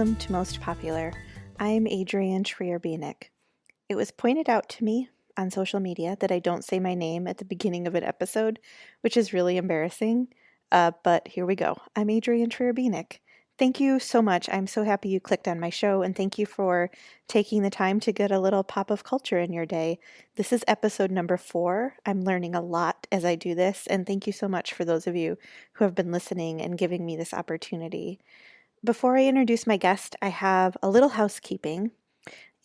welcome to Most Popular. I'm Adrienne Trier-Bieniek. It was pointed out to me on social media that I don't say my name at the beginning of an episode, which is really embarrassing, but here we go. I'm Adrienne Trier-Bieniek. Thank you so much. I'm so happy you clicked on my show, and thank you for taking the time to get a little pop of culture in your day. This is episode number 4. I'm learning a lot as I do this, and thank you so much for those of you who have been listening and giving me this opportunity. Before I introduce my guest, I have a little housekeeping.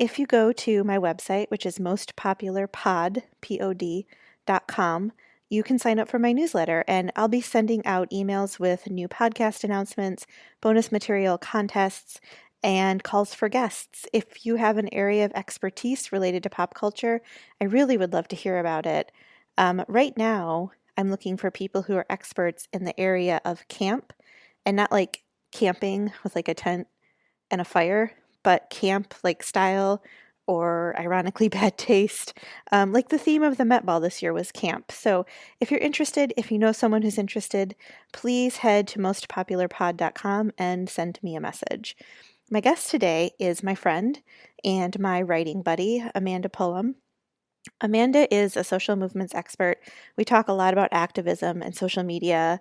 If you go to my website, which is mostpopularpod.com, you can sign up for my newsletter, and I'll be sending out emails with new podcast announcements, bonus material, contests, and calls for guests. If you have an area of expertise related to pop culture, I really would love to hear about it. Right now, I'm looking for people who are experts in the area of camp, and not like camping with like a tent and a fire, but camp like style or ironically bad taste. Like the theme of the Met Ball this year was camp. So if you're interested, if you know someone who's interested, please head to mostpopularpod.com and send me a message. My guest today is my friend and my writing buddy, Amanda Pullum. Amanda is a social movements expert. We talk a lot about activism and social media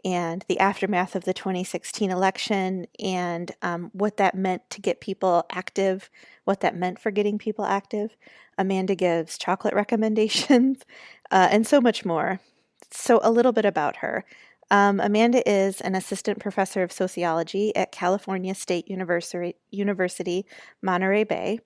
and the aftermath of the 2016 election and what that meant to get people active, what that meant for getting people active. Amanda gives chocolate recommendations and so much more. So a little bit about her. Amanda is an assistant professor of sociology at California State University, Monterey Bay.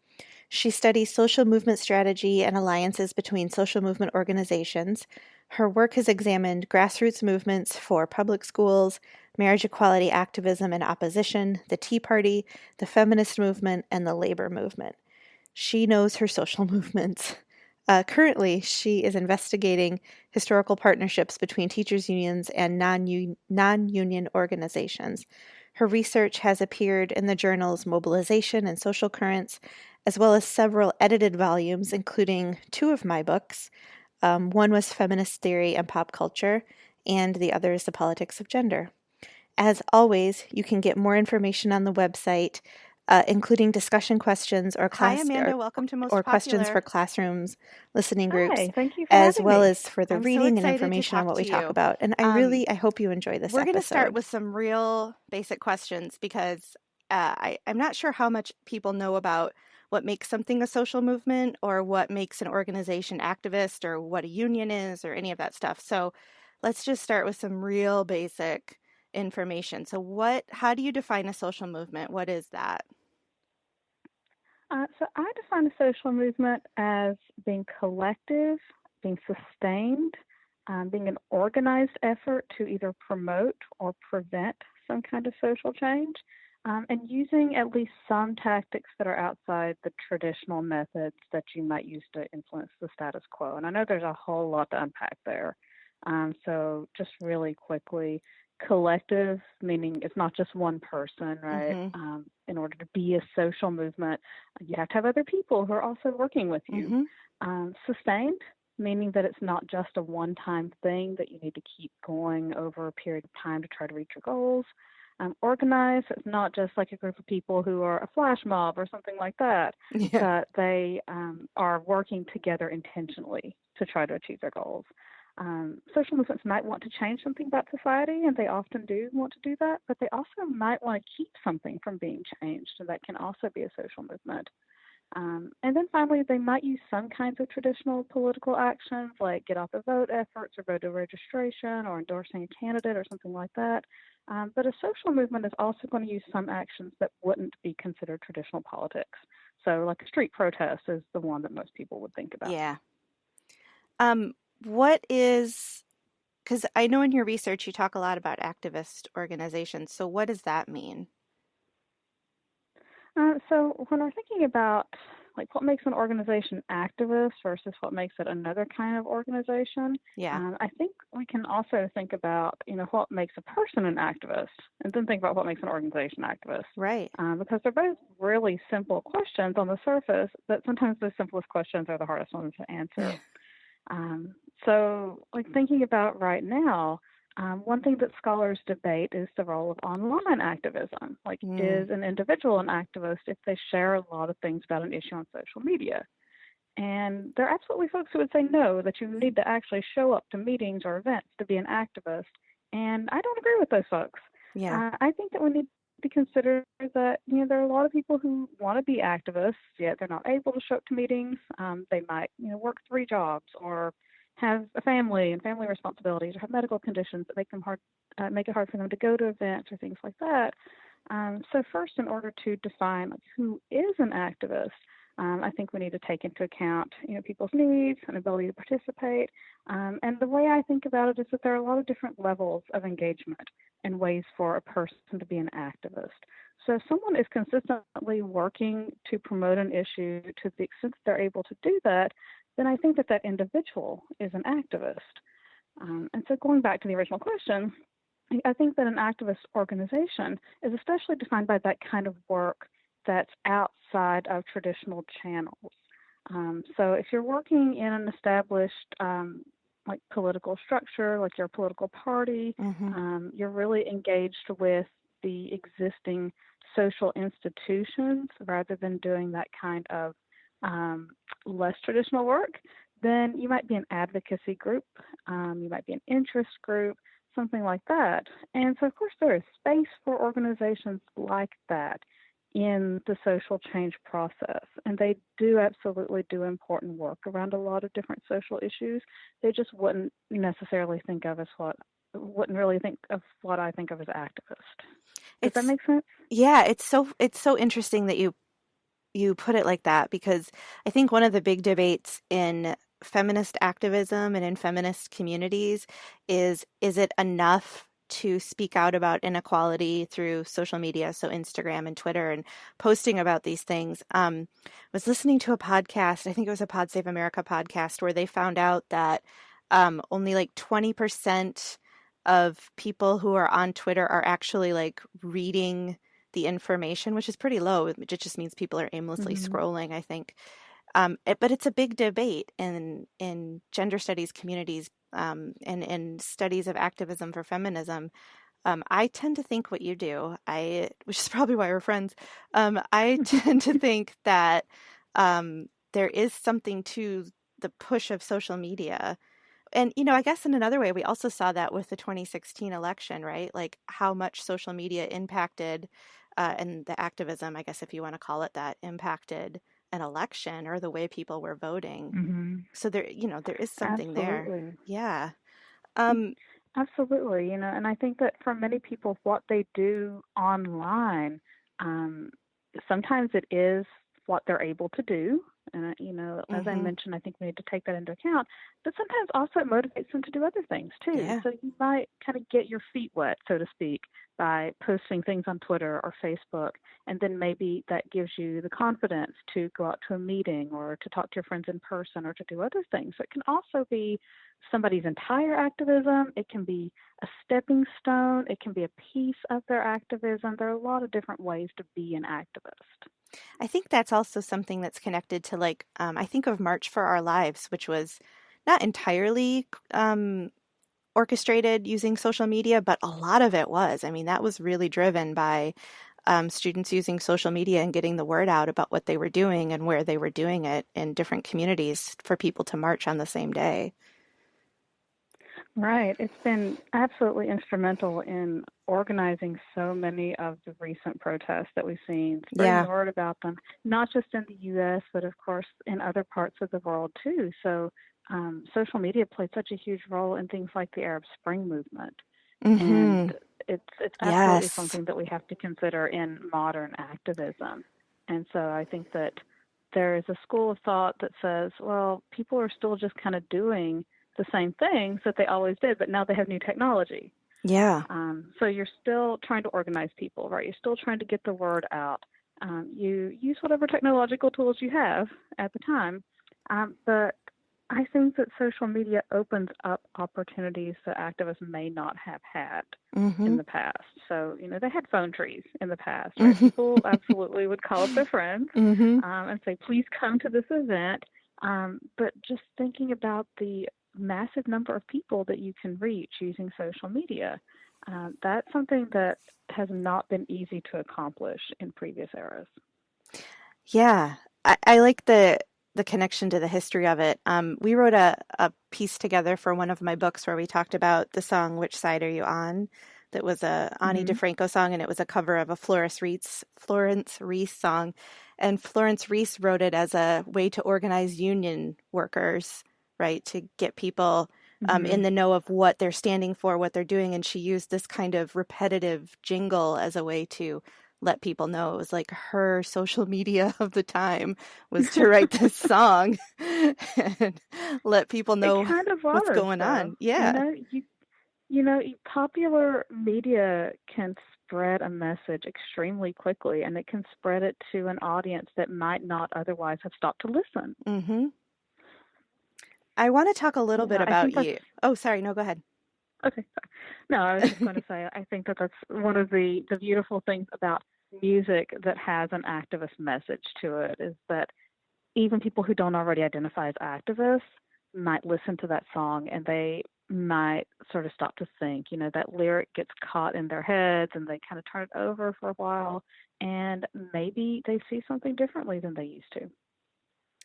She studies social movement strategy and alliances between social movement organizations. Her work has examined grassroots movements for public schools, marriage equality activism and opposition, the Tea Party, the feminist movement, and the labor movement. She knows her social movements. Currently, she is investigating historical partnerships between teachers' unions and non-union organizations. Her research has appeared in the journals Mobilization and Social Currents, as well as several edited volumes, including 2 of my books. One was Feminist Theory and Pop Culture, and the other is The Politics of Gender. As always, you can get more information on the website, including discussion questions or Hi, Amanda. Welcome to Most questions for Popular. classrooms, listening groups, Hi, thank you for as having well me. as for the I'm so reading and excited to information on talk what we to talk you. about. And I hope you enjoy this We're going to start episode. with some real basic questions because I'm not sure how much people know about what makes something a social movement or what makes an organization activist or what a union is or any of that stuff. So let's just start with some real basic information. So how do you define a social movement? What is that? So I define a social movement as being collective, being sustained, being an organized effort to either promote or prevent some kind of social change, and using at least some tactics that are outside the traditional methods that you might use to influence the status quo. And I know there's a whole lot to unpack there. So just really quickly, collective, meaning it's not just one person, right? Mm-hmm. In order to be a social movement, you have to have other people who are also working with you. Sustained, meaning that it's not just a one-time thing that you need to keep going over a period of time to try to reach your goals. Organized, it's not just like a group of people who are a flash mob or something like that, Yeah. but they are working together intentionally to try to achieve their goals. Social movements might want to change something about society, and they often do want to do that, but they also might want to keep something from being changed, and that can also be a social movement. And then finally, they might use some kinds of traditional political actions like get out the vote efforts or voter registration or endorsing a candidate or something like that. But a social movement is also going to use some actions that wouldn't be considered traditional politics. So like a street protest is the one that most people would think about. Yeah. Because I know in your research you talk a lot about activist organizations. So what does that mean? So when we're thinking about like what makes an organization activist versus what makes it another kind of organization, Yeah. I think we can also think about what makes a person an activist, and then think about what makes an organization activist. Right. Because they're both really simple questions on the surface, but sometimes the simplest questions are the hardest ones to answer. So like thinking about right now, One thing that scholars debate is the role of online activism. Like, Mm, is an individual an activist if they share a lot of things about an issue on social media? And there are absolutely folks who would say no, that you need to actually show up to meetings or events to be an activist. And I don't agree with those folks. yeah. I think that we need to consider that, there are a lot of people who want to be activists, yet they're not able to show up to meetings. They might, work 3 jobs or have a family and family responsibilities or have medical conditions that make it hard for them to go to events or things like that. So first, in order to define who is an activist, I think we need to take into account, people's needs and ability to participate. And the way I think about it is that there are a lot of different levels of engagement and ways for a person to be an activist. So if someone is consistently working to promote an issue to the extent that they're able to do that, then I think that that individual is an activist. And so going back to the original question, I think that an activist organization is especially defined by that kind of work that's outside of traditional channels. So if you're working in an established like political structure, like your political party, Hmm. you're really engaged with the existing social institutions rather than doing that kind of um, less traditional work, then you might be an advocacy group, you might be an interest group, something like that. And so, of course, there is space for organizations like that in the social change process. And they do absolutely do important work around a lot of different social issues. They just wouldn't really think of what I think of as activist. Does that It's make sense? yeah, it's so interesting that you put it like that because I think one of the big debates in feminist activism and in feminist communities is it enough to speak out about inequality through social media, so Instagram and Twitter and posting about these things. Was listening to a podcast, I think it was a Pod Save America podcast, where they found out that only like 20% of people who are on Twitter are actually like reading the information, which is pretty low. It just means people are aimlessly Mm-hmm. scrolling, I think. But it's a big debate in gender studies communities and in studies of activism for feminism. I tend to think what you do. Which is probably why we're friends. I tend to think that there is something to the push of social media. And, I guess in another way, we also saw that with the 2016 election, right? Like how much social media impacted, and the activism, I guess if you want to call it that, impacted an election or the way people were voting. Mm-hmm. So there is something there. Absolutely. Yeah. Um, Absolutely, and I think that for many people, what they do online, um, sometimes it is what they're able to do. And, as I mhm. mentioned, I think we need to take that into account. But sometimes also it motivates them to do other things too. Yeah. So you might kind of get your feet wet, so to speak, by posting things on Twitter or Facebook. And then maybe that gives you the confidence to go out to a meeting or to talk to your friends in person or to do other things. So it can also be somebody's entire activism. It can be a stepping stone. It can be a piece of their activism. There are a lot of different ways to be an activist. I think that's also something that's connected to like, I think of March for Our Lives, which was not entirely orchestrated using social media, but a lot of it was. I mean, that was really driven by students using social media and getting the word out about what they were doing and where they were doing it in different communities for people to march on the same day. Right. It's been absolutely instrumental in organizing so many of the recent protests that we've seen, spreading Yeah. the word about them, not just in the U.S., but of course in other parts of the world too. So social media played such a huge role in things like the Arab Spring movement. And Mm-hmm. it's absolutely Yes. something that we have to consider in modern activism. And so I think that there is a school of thought that says, well, people are still just kind of doing the same things that they always did, but now they have new technology. Yeah. So you're still trying to organize people, right? You're still trying to get the word out. You use whatever technological tools you have at the time, but I think that social media opens up opportunities that activists may not have had Mm-hmm. in the past. So, they had phone trees in the past, right? Mm-hmm. People absolutely would call up their friends Mm-hmm. and say, please come to this event. But just thinking about the massive number of people that you can reach using social media. That's something that has not been easy to accomplish in previous eras. Yeah, I like the connection to the history of it. We wrote a piece together for one of my books where we talked about the song "Which Side Are You On?" That was a Ani Hmm. DeFranco song, and it was a cover of a Florence Reese song. And Florence Reese wrote it as a way to organize union workers, right? To get people Hmm. in the know of what they're standing for, what they're doing. And she used this kind of repetitive jingle as a way to let people know. It was like her social media of the time was to write this song and let people It know kind of what's was, going though. on. Yeah. Popular media can spread a message extremely quickly, and it can spread it to an audience that might not otherwise have stopped to listen. hmm I want to talk a little bit I about think that's you. Oh, sorry. No, go ahead. okay. Sorry. No, I was just going to say I think that that's one of the beautiful things about music that has an activist message to it is that even people who don't already identify as activists might listen to that song and they might sort of stop to think. That lyric gets caught in their heads and they kind of turn it over for a while and maybe they see something differently than they used to.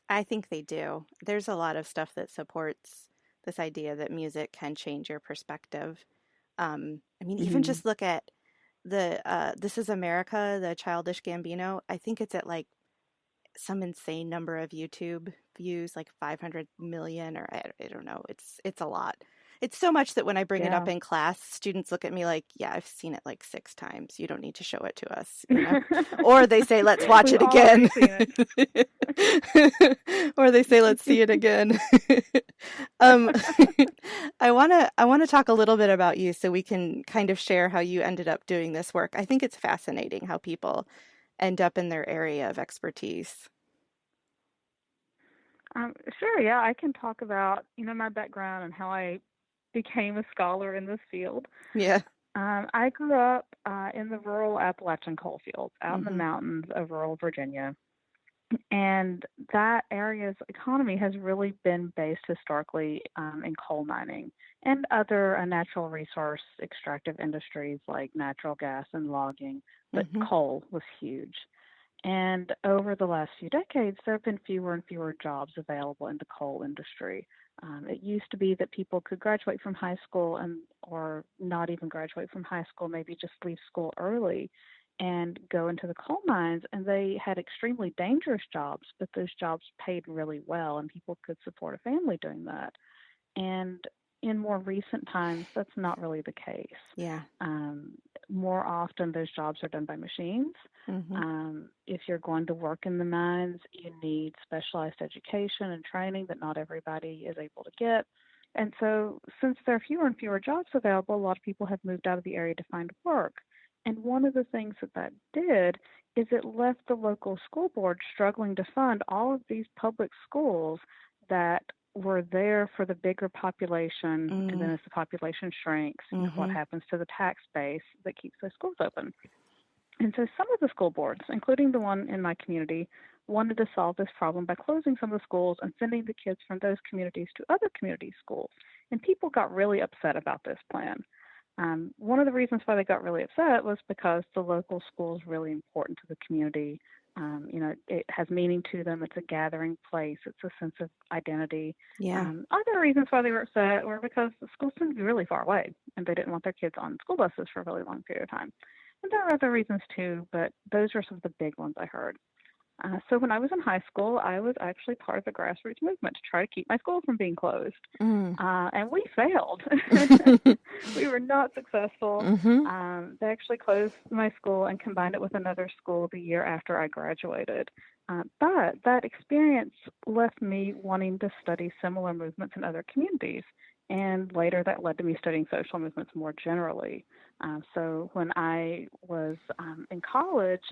I think they do. There's a lot of stuff that supports this idea that music can change your perspective. I mean, even Hmm. just look at the This Is America, the Childish Gambino. I think it's at like some insane number of YouTube views, like 500 million, or I don't know. It's a lot. It's so much that when I bring it up Yeah. in class, students look at me like, "Yeah, I've seen it like 6 times. You don't need to show it to us, you know?" Or they say, "Let's watch We've it already again." seen it. Or they say, "Let's see it again." Um, I wanna talk a little bit about you so we can kind of share how you ended up doing this work. I think it's fascinating how people end up in their area of expertise. Sure, yeah, I can talk about, my background and how I became a scholar in this field. Yeah. I grew up in the rural Appalachian coal fields out in the hmm mountains of rural Virginia. And that area's economy has really been based historically in coal mining and other natural resource extractive industries like natural gas and logging, but hmm coal was huge. And over the last few decades, there have been fewer and fewer jobs available in the coal industry. It used to be that people could graduate from high school or not even graduate from high school, maybe just leave school early and go into the coal mines. And they had extremely dangerous jobs, but those jobs paid really well, and people could support a family doing that. And in more recent times, that's not really the case. Yeah. Um, More often, those jobs are done by machines. hmm If you're going to work in the mines, you need specialized education and training that not everybody is able to get. And so, since there are fewer and fewer jobs available, a lot of people have moved out of the area to find work. And one of the things that did is it left the local school board struggling to fund all of these public schools that were there for the bigger population. And then mm as the population shrinks, what hmm happens to the tax base that keeps those schools open? And so some of the school boards, including the one in my community, wanted to solve this problem by closing some of the schools and sending the kids from those communities to other community schools. And people got really upset about this plan. One of the reasons why they got really upset was because the local school is really important to the community. It has meaning to them. It's a gathering place. It's a sense of identity. Yeah. Other reasons why they were upset were because the schools tend to be really far away, and they didn't want their kids on school buses for a really long period of time. And there are other reasons too, but those are some of the big ones I heard. So when I was in high school, I was actually part of the grassroots movement to try to keep my school from being closed. Mm. And we failed. We were not successful. hmm They actually closed my school and combined it with another school the year after I graduated. But that experience left me wanting to study similar movements in other communities. And later that led to me studying social movements more generally. So when I was in college,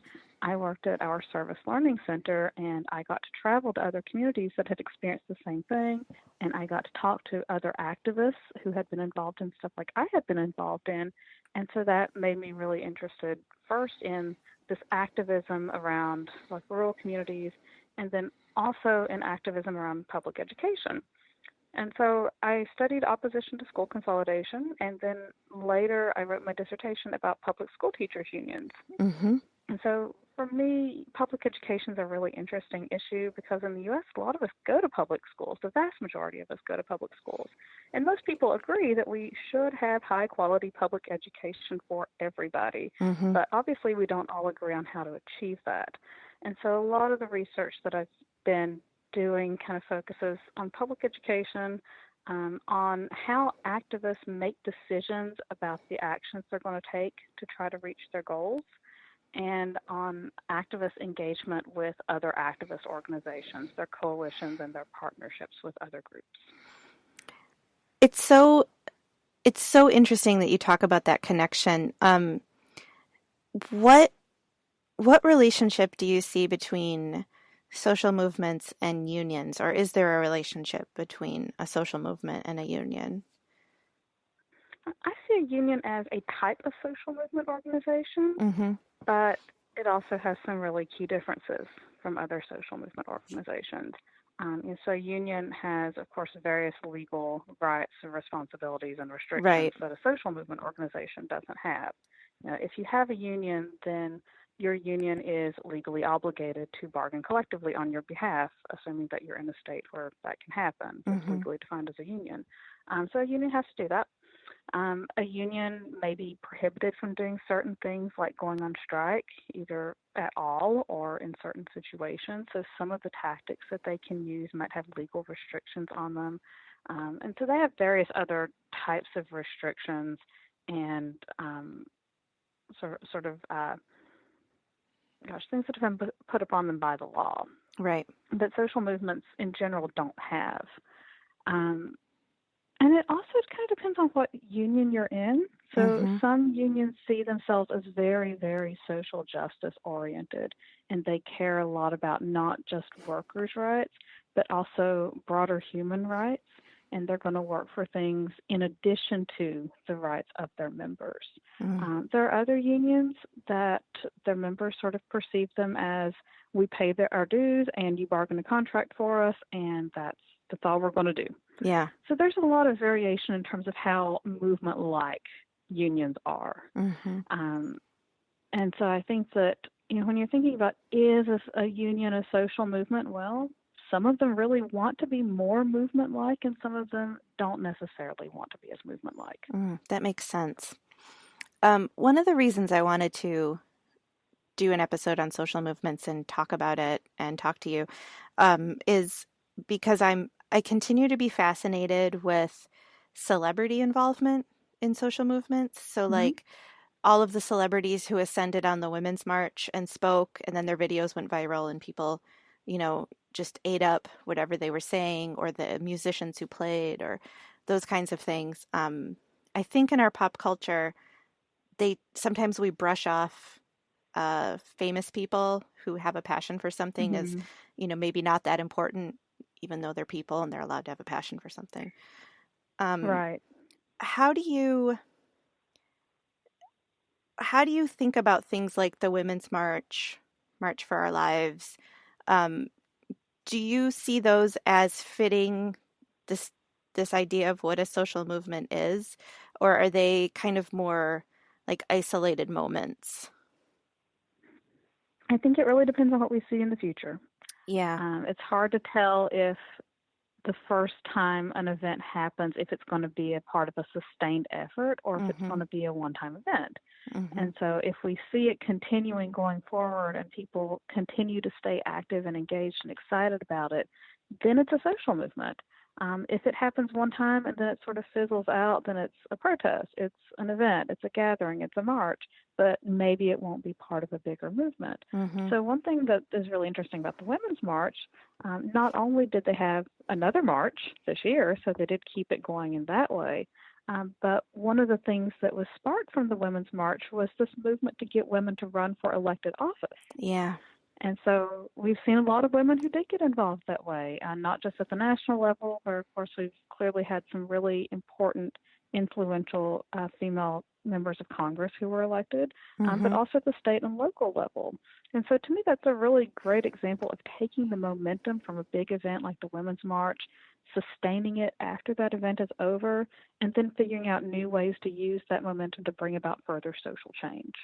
I worked at our service learning center and I got to travel to other communities that had experienced the same thing. And I got to talk to other activists who had been involved in stuff like I had been involved in. And so that made me really interested first in this activism around like rural communities and then also in activism around public education. And so I studied opposition to school consolidation, and then later I wrote my dissertation about public school teachers unions. Mm-hmm. And so for me, public education is a really interesting issue because in the U.S., a lot of us go to public schools. The vast majority of us go to public schools. And most people agree that we should have high quality public education for everybody. Mm-hmm. But obviously, we don't all agree on how to achieve that. And so a lot of the research that I've been doing kind of focuses on public education, on how activists make decisions about the actions they're going to take to try to reach their goals, and on activist engagement with other activist organizations, their coalitions, and their partnerships with other groups. It's so it's so interesting that you talk about that connection. What what relationship do you see between social movements and unions, or is there a relationship between a social movement and a union? I see a union as a type of social movement organization, Mm-hmm. but it also has some really key differences from other social movement organizations. And so a union has, of course, various legal rights and responsibilities and restrictions Right. that a social movement organization doesn't have. If you have a union, then your union is legally obligated to bargain collectively on your behalf, assuming that you're in a state where that can happen. It's Mm-hmm. legally defined as a union. So a union has to do that. A union may be prohibited from doing certain things like going on strike, either at all or in certain situations. So some of the tactics that they can use might have legal restrictions on them. And so they have various other types of restrictions and things that have been put upon them by the law Right. that social movements in general don't have. Um, And it also kind of depends on what union you're in. So Mm-hmm. some unions see themselves as very, very social justice oriented, and they care a lot about not just workers' rights, but also broader human rights. And they're going to work for things in addition to the rights of their members. Mm-hmm. There are other unions that their members sort of perceive them as we pay our dues and you bargain a contract for us, and that's all we're going to do. Yeah. So there's a lot of variation in terms of how movement-like unions are. Mm-hmm. And so I think that, when you're thinking about is a union a social movement, well, some of them really want to be more movement-like and some of them don't necessarily want to be as movement-like. That makes sense. One of the reasons I wanted to do an episode on social movements and talk about it and talk to you is because I continue to be fascinated with celebrity involvement in social movements. So Mm-hmm. like all of the celebrities who ascended on the Women's March and spoke, and then their videos went viral and people, just ate up whatever they were saying, or the musicians who played, or those kinds of things. I think in our pop culture, sometimes we brush off famous people who have a passion for something as, Mm-hmm. maybe not that important, even though they're people and they're allowed to have a passion for something. Um, Right. how do you think about things like the Women's March, March for Our Lives? Um, do you see those as fitting this idea of what a social movement is, or are they kind of more like isolated moments? I think it really depends on what we see in the future. Yeah. It's hard to tell if the first time an event happens, if it's going to be a part of a sustained effort or if it's Mm-hmm. going to be a one-time event. Mm-hmm. And so if we see it continuing going forward and people continue to stay active and engaged and excited about it, then it's a social movement. If it happens one time and then it sort of fizzles out, then it's a protest, it's an event, it's a gathering, it's a march, but maybe it won't be part of a bigger movement. Mm-hmm. So one thing that is really interesting about the Women's March, not only did they have another march this year, so they did keep it going in that way, but one of the things that was sparked from the Women's March was this movement to get women to run for elected office. Yeah. And so we've seen a lot of women who did get involved that way, not just at the national level, where, of course, we've clearly had some really important, influential female members of Congress who were elected, but Mm-hmm. also at the state and local level. And so to me, that's a really great example of taking the momentum from a big event like the Women's March, sustaining it after that event is over, and then figuring out new ways to use that momentum to bring about further social change.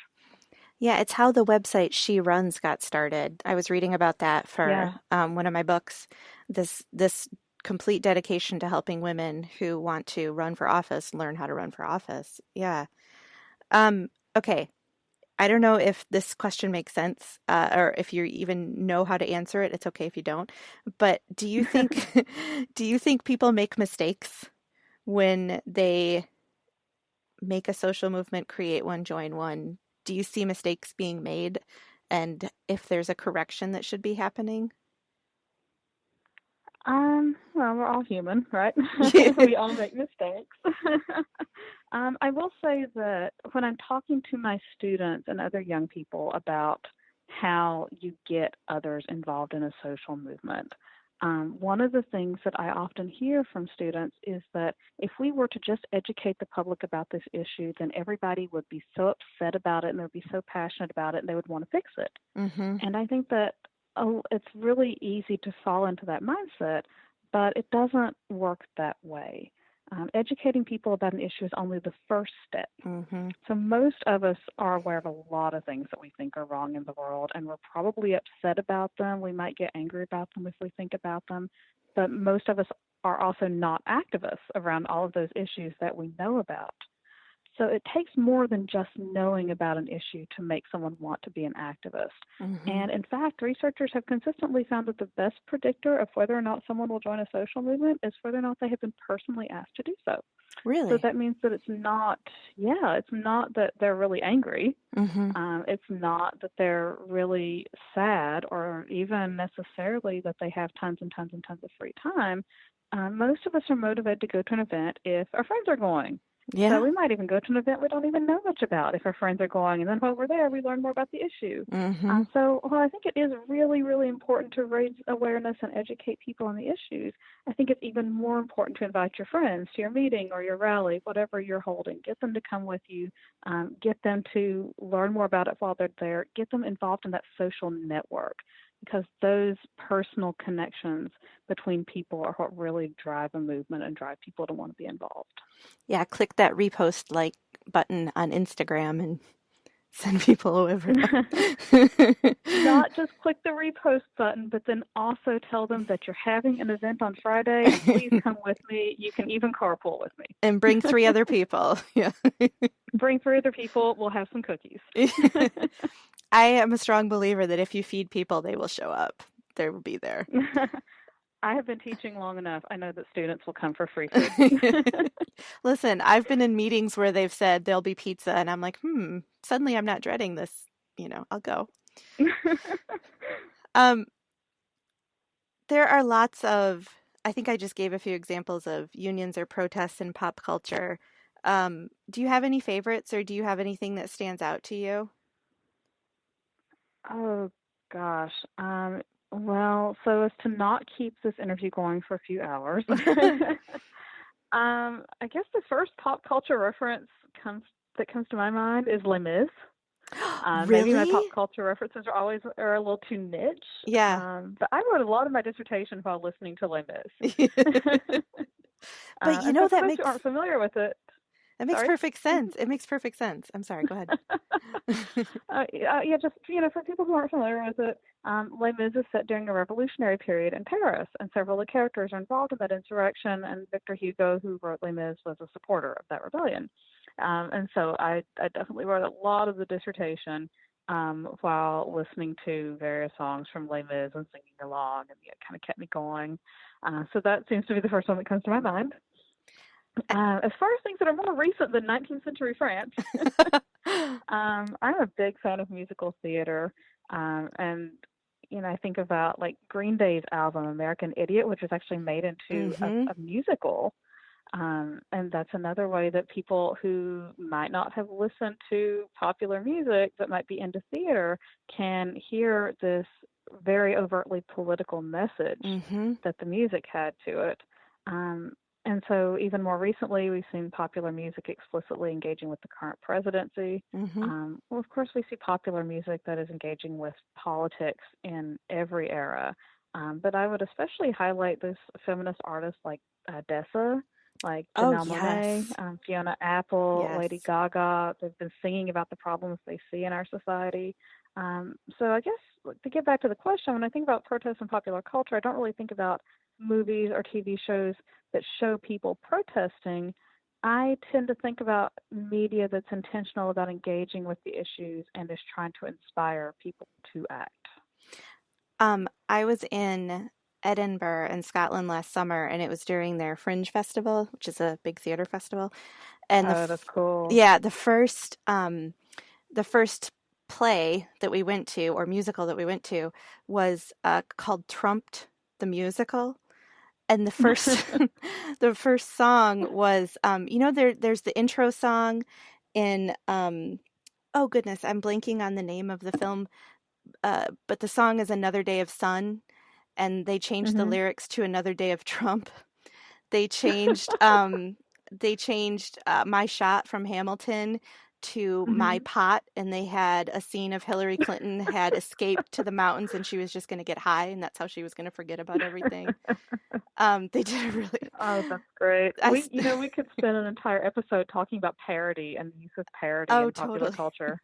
Yeah, it's how the website She Runs got started. I was reading about that for Yeah. one of my books. This complete dedication to helping women who want to run for office learn how to run for office. Yeah. Okay. I don't know if this question makes sense, or if you even know how to answer it. It's okay if you don't. But do you think do you think people make mistakes when they make a social movement, create one, join one? Do you see mistakes being made? And if there's a correction that should be happening? Well, we're all human, right? Yeah. We all make mistakes. I will say that when I'm talking to my students and other young people about how you get others involved in a social movement, one of the things that I often hear from students is that if we were to just educate the public about this issue, then everybody would be so upset about it and they'd be so passionate about it and they would want to fix it. Mm-hmm. And I think that it's really easy to fall into that mindset, but it doesn't work that way. Educating people about an issue is only the first step. Mm-hmm. So most of us are aware of a lot of things that we think are wrong in the world, and we're probably upset about them. We might get angry about them if we think about them, but most of us are also not activists around all of those issues that we know about. So it takes more than just knowing about an issue to make someone want to be an activist. Mm-hmm. And in fact, researchers have consistently found that the best predictor of whether or not someone will join a social movement is whether or not they have been personally asked to do so. So Really? that means that it's not that they're really angry. Mm-hmm. It's not that they're really sad or even necessarily that they have tons and tons and tons of free time. Most of us are motivated to go to an event if our friends are going. So Yeah. we might even go to an event we don't even know much about if our friends are going. And then while we're there, we learn more about the issue. Mm-hmm. So while I think it is really, really important to raise awareness and educate people on the issues, I think it's even more important to invite your friends to your meeting or your rally, whatever you're holding. Get them to come with you. Get them to learn more about it while they're there. Get them involved in that social network because those personal connections between people are what really drive a movement and drive people to want to be involved. Yeah, click that repost like button on Instagram and send people over. Not just click the repost button, but then also tell them that you're having an event on Friday and please come with me. You can even carpool with me. And bring 3 other people. Yeah. Bring 3 other people. We'll have some cookies. I am a strong believer that if you feed people, they will show up. They will be there. I have been teaching long enough. I know that students will come for free food. Listen, I've been in meetings where they've said there'll be pizza, and I'm like, suddenly I'm not dreading this. I'll go. Um, there are lots of, I think I just gave a few examples of unions or protests in pop culture. Do you have any favorites, or do you have anything that stands out to you? Oh gosh. Well, so as to not keep this interview going for a few hours, I guess the first pop culture reference that comes to my mind is Les Mis. Maybe my Really? pop culture references are a little too niche. Yeah. But I wrote a lot of my dissertation while listening to Les Mis. But And so for that those who makes aren't familiar with it, that makes sorry. perfect sense. It makes perfect sense. I'm sorry, go ahead. Yeah, just for people who aren't familiar with it, Les Mis is set during a revolutionary period in Paris, and several of the characters are involved in that insurrection. And Victor Hugo, who wrote Les Mis, was a supporter of that rebellion. And so I definitely wrote a lot of the dissertation while listening to various songs from Les Mis and singing along, and it kind of kept me going. So that seems to be the first one that comes to my mind. As far as things that are more recent than 19th century France, I'm a big fan of musical theater, and I think about like Green Day's album American Idiot, which was actually made into Hmm. a musical. And that's another way that people who might not have listened to popular music but might be into theater can hear this very overtly political message Hmm. that the music had to it. And so even more recently, we've seen popular music explicitly engaging with the current presidency. Mm-hmm. Well, of course, we see popular music that is engaging with politics in every era. But I would especially highlight this feminist artists like Dessa, like Oh, Janelle Monáe, yes. Fiona Apple, Lady Yes. Gaga. They've been singing about the problems they see in our society. So I guess to get back to the question, when I think about protests in popular culture, I don't really think about movies or TV shows that show people protesting. I tend to think about media that's intentional about engaging with the issues and is trying to inspire people to act. I was in Edinburgh in Scotland last summer, and it was during their Fringe Festival, which is a big theater festival. And Oh, that's cool. yeah, the first play that we went to, or musical that we went to, was called Trumped the Musical. And the first the first song was there's the intro song in oh goodness, I'm blanking on the name of the film, but the song is Another Day of Sun, and they changed the Mhm. lyrics to Another Day of Trump. They changed My Shot from Hamilton to My Mhm. Pot, and they had a scene of Hillary Clinton had escaped to the mountains and she was just going to get high, and that's how she was going to forget about everything. They did a really Oh, that's great. I We, s- we could spend an entire episode talking about parody and the use of parody oh, in popular totally. culture.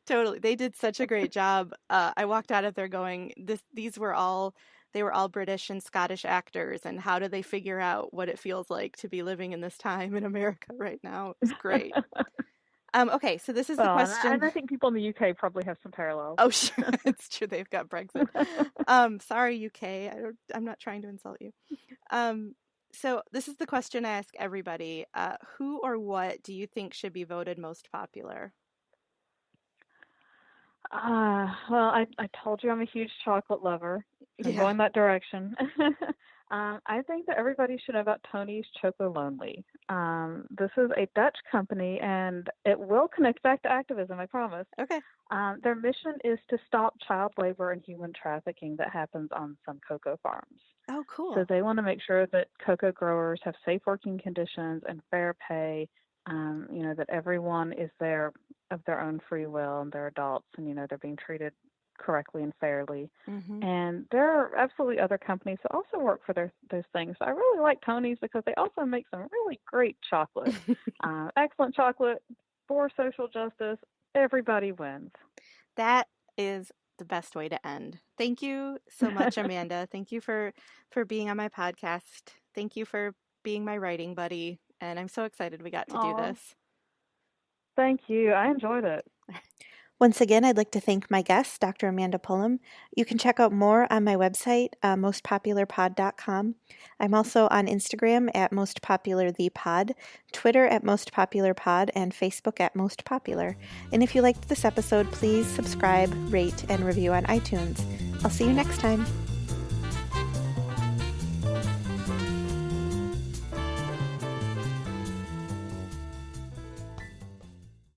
Totally. They did such a great job. I walked out of there going, these were all they were all British and Scottish actors, and how do they figure out what it feels like to be living in this time in America right now? It was great. Okay, so this is the Well, and question. I think people in the UK probably have some parallels. Oh, sure, it's true. They've got Brexit. Sorry, UK. I'm not trying to insult you. Um, so this is the question I ask everybody. Who or what do you think should be voted most popular? Well, I told you I'm a huge chocolate lover. So I'm Yeah. going that direction. I think that everybody should know about Tony's Choco Lonely. This is a Dutch company, and it will connect back to activism, I promise. Okay. Their mission is to stop child labor and human trafficking that happens on some cocoa farms. Oh, So cool. they want to make sure that cocoa growers have safe working conditions and fair pay. That everyone is there of their own free will and they're adults, and they're being treated correctly and fairly. Mm-hmm. And there are absolutely other companies that also work for those things. So I really like Tony's because they also make some really great chocolate. Excellent chocolate for social justice. Everybody wins. That is the best way to end. Thank you so much, Amanda. Thank you for being on my podcast. Thank you for being my writing buddy, and I'm so excited we got to do Oh, this. thank you. I enjoyed it. Once again, I'd like to thank my guest, Dr. Amanda Pullum. You can check out more on my website, mostpopularpod.com. I'm also on Instagram at mostpopularthepod, Twitter at mostpopularpod, and Facebook at mostpopular. And if you liked this episode, please subscribe, rate, and review on iTunes. I'll see you next time.